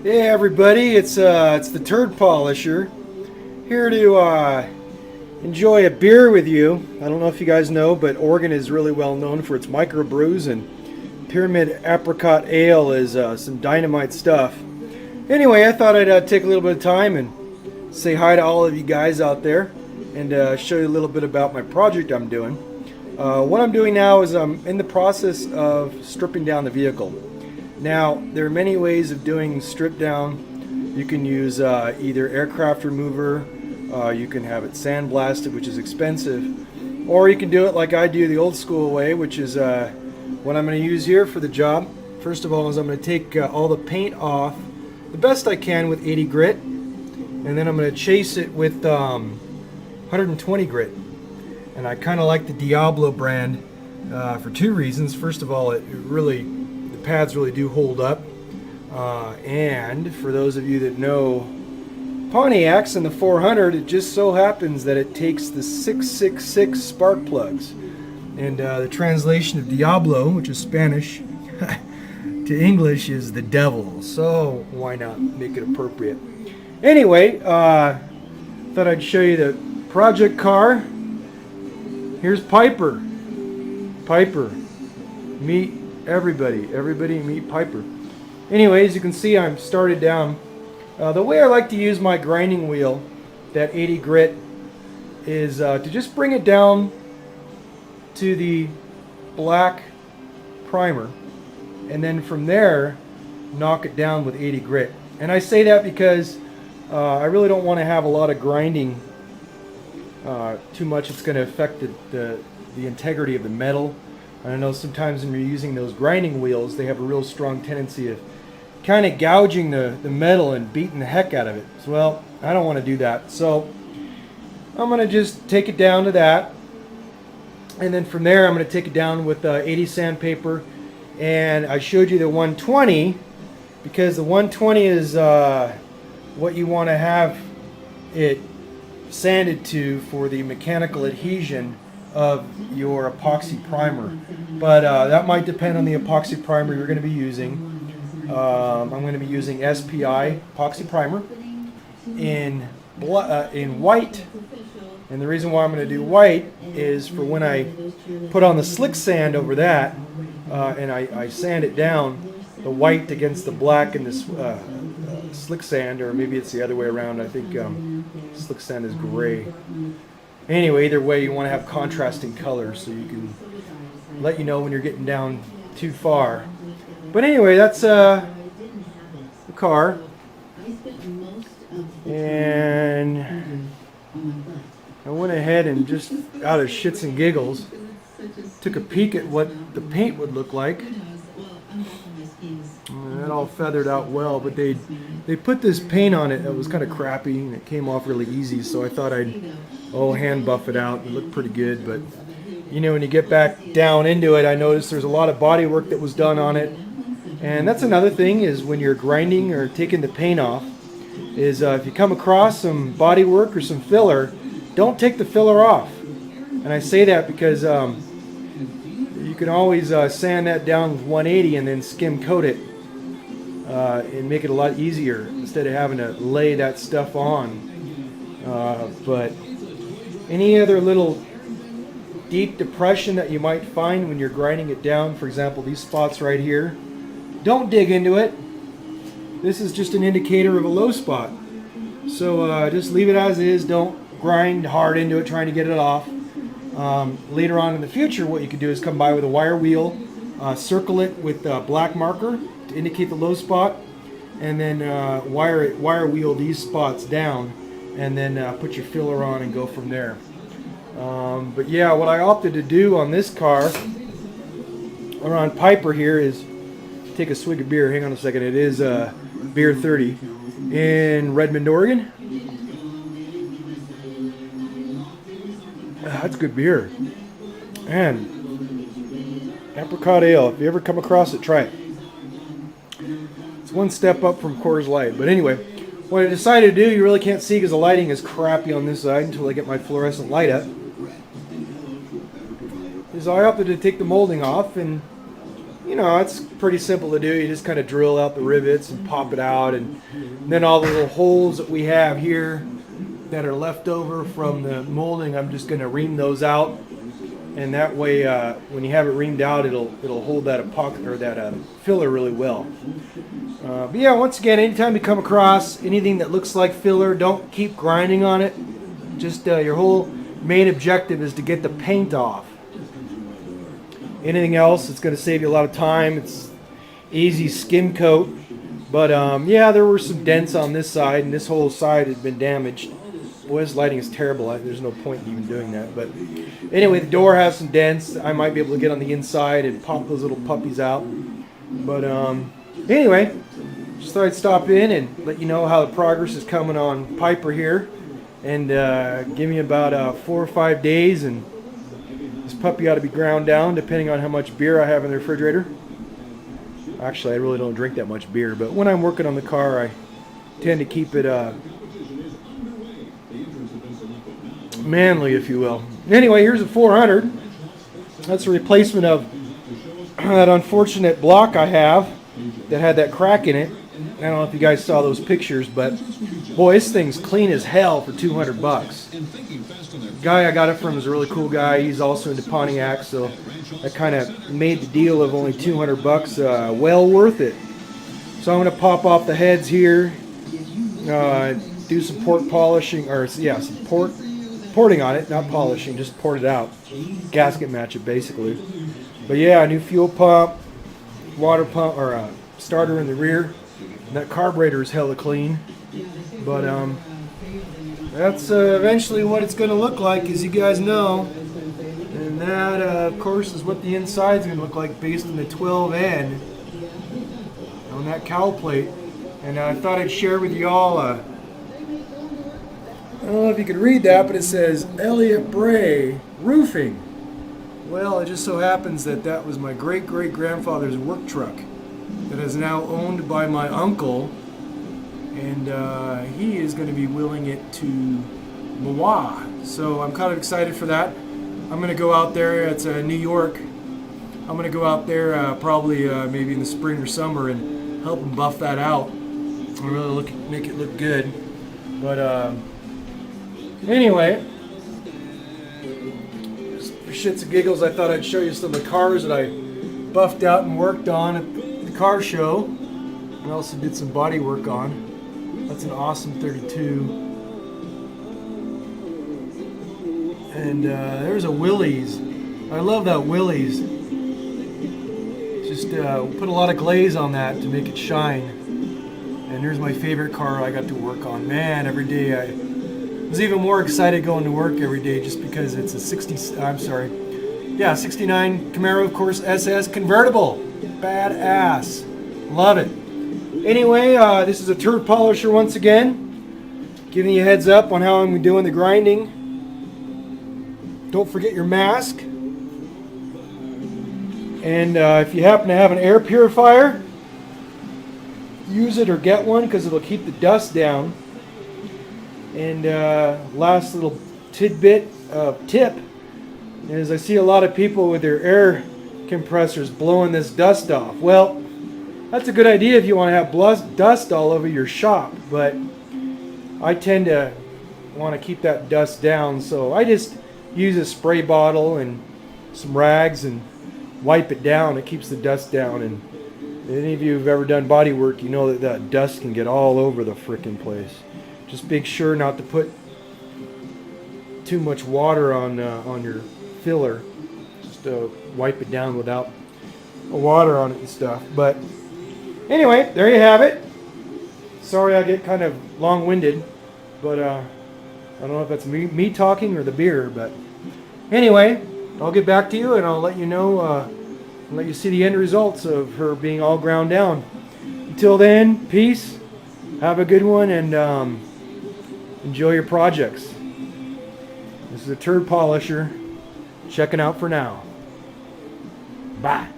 Hey everybody, it's the Turdpolisher here to enjoy a beer with you. I don't know if you guys know, but Oregon is really well known for its microbrews, and Pyramid Apricot Ale is some dynamite stuff. Anyway, I thought I'd take a little bit of time and say hi to all of you guys out there and show you a little bit about my project I'm doing. What I'm doing now is I'm in the process of stripping down the vehicle. Now, there are many ways of doing strip down. You can use either aircraft remover, you can have it sandblasted, which is expensive, or you can do it like I do the old school way, which is what I'm going to use here for the job. First of all, is I'm going to take all the paint off the best I can with 80 grit, and then I'm going to chase it with 120 grit. And I kind of like the Diablo brand for two reasons. First of all, the pads really do hold up. And for those of you that know Pontiacs and the 400, it just so happens that it takes the 666 spark plugs. And the translation of Diablo, which is Spanish, to English is the devil. So why not make it appropriate? Anyway, thought I'd show you the project car. Here's Piper. Piper. Meet everybody. Everybody meet Piper. Anyway, as you can see, I'm started down. The way I like to use my grinding wheel, that 80 grit, is to just bring it down to the black primer, and then from there, knock it down with 80 grit. And I say that because I really don't want to have a lot of grinding too much. It's going to affect the integrity of the metal. I know sometimes when you're using those grinding wheels, they have a real strong tendency of kind of gouging the metal and beating the heck out of it. So, well, I don't want to do that. So I'm going to just take it down to that. And then from there, I'm going to take it down with 80 sandpaper. And I showed you the 120 because the 120 is what you want to have it sanded to for the mechanical adhesion of your epoxy primer. But that might depend on the epoxy primer you're going to be using. I'm going to be using SPI epoxy primer in white. And the reason why I'm going to do white is for when I put on the slick sand over that and I sand it down, the white against the black in this slick sand, or maybe it's the other way around. I think slick sand is gray. Anyway, either way, you want to have contrasting colors so you can let you know when you're getting down too far. But anyway, that's the car. And I went ahead and just out of shits and giggles took a peek at what the paint would look like. That all feathered out well, but they put this paint on it that was kind of crappy, and it came off really easy, so I thought I'd hand buff it out. It looked pretty good, but you know, when you get back down into it, I noticed there's a lot of body work that was done on it. And that's another thing, is when you're grinding or taking the paint off, is if you come across some body work or some filler, don't take the filler off. And I say that because you can always sand that down with 180 and then skim coat it and make it a lot easier instead of having to lay that stuff on. But any other little deep depression that you might find when you're grinding it down, for example, these spots right here, don't dig into it. This is just an indicator of a low spot. So just leave it as is. Don't grind hard into it trying to get it off. Later on in the future, what you could do is come by with a wire wheel, circle it with black marker to indicate the low spot, and then wire wheel these spots down, and then put your filler on and go from there. But yeah, what I opted to do on this car, or on Piper here, is take a swig of beer. Hang on a second. It is Beer 30 in Redmond, Oregon. That's good beer. And apricot ale. If you ever come across it, try it. It's one step up from Coors Light. But anyway, what I decided to do, you really can't see because the lighting is crappy on this side until I get my fluorescent light up, is I opted to take the molding off and you know, it's pretty simple to do. You just kind of drill out the rivets and pop it out, and then all the little holes that we have here that are left over from the molding, I'm just going to ream those out, and that way when you have it reamed out, it'll hold that epoxy or that filler really well. But yeah, once again, anytime you come across anything that looks like filler, don't keep grinding on it. Just your whole main objective is to get the paint off. Anything else, it's going to save you a lot of time. It's easy skim coat. But yeah, there were some dents on this side, and this whole side had been damaged. Boy, this lighting is terrible. There's no point in even doing that. But anyway, the door has some dents. I might be able to get on the inside and pop those little puppies out. But anyway, just thought I'd stop in and let you know how the progress is coming on Piper here. And give me about 4 or 5 days, and this puppy ought to be ground down, depending on how much beer I have in the refrigerator. Actually, I really don't drink that much beer, but when I'm working on the car, I tend to keep it manly, if you will. Anyway, here's a 400. That's a replacement of that unfortunate block I have that had that crack in it. I don't know if you guys saw those pictures, but boy, this thing's clean as hell for 200 bucks. The guy I got it from is a really cool guy. He's also into Pontiac, so that kind of made the deal of only 200 bucks well worth it. So I'm going to pop off the heads here, do some port polishing, or yeah, some porting on it, not polishing, just port it out. Gasket match it basically. But yeah, new fuel pump, water pump, or starter in the rear. And that carburetor is hella clean. But that's eventually what it's going to look like, as you guys know. And that, of course, is what the inside's going to look like based on the 12N on that cowl plate. And I thought I'd share with you all, I don't know if you can read that, but it says Elliott Bray Roofing. Well, it just so happens that that was my great-great-grandfather's work truck that is now owned by my uncle, and he is going to be willing it to Mawa. So I'm kind of excited for that. I'm going to go out there. It's New York. I'm going to go out there probably maybe in the spring or summer and help him buff that out and really make it look good. But anyway, just for shits and giggles, I thought I'd show you some of the cars that I buffed out and worked on at the car show. I also did some body work on. That's an awesome 32. And there's a Willys. I love that Willys. Just put a lot of glaze on that to make it shine. And here's my favorite car I got to work on. Man, every day I was even more excited going to work every day just because it's a 69 Camaro, of course, SS convertible. Badass. Love it. Anyway, this is a Turdpolisher once again. Giving you a heads up on how I'm doing the grinding. Don't forget your mask. And if you happen to have an air purifier, use it or get one because it'll keep the dust down. And last little tip is I see a lot of people with their air compressors blowing this dust off. Well, that's a good idea if you want to have dust all over your shop, but I tend to want to keep that dust down, so I just use a spray bottle and some rags and wipe it down. It keeps the dust down, and any of you who've ever done body work, you know that dust can get all over the frickin' place. Just make sure not to put too much water on your filler. Just wipe it down without water on it and stuff. But anyway, there you have it. Sorry I get kind of long-winded, but I don't know if that's me talking or the beer. But anyway, I'll get back to you and I'll let you know, let you see the end results of her being all ground down. Until then, peace. Have a good one, and enjoy your projects. This is a Turdpolisher checking out for now. Bye.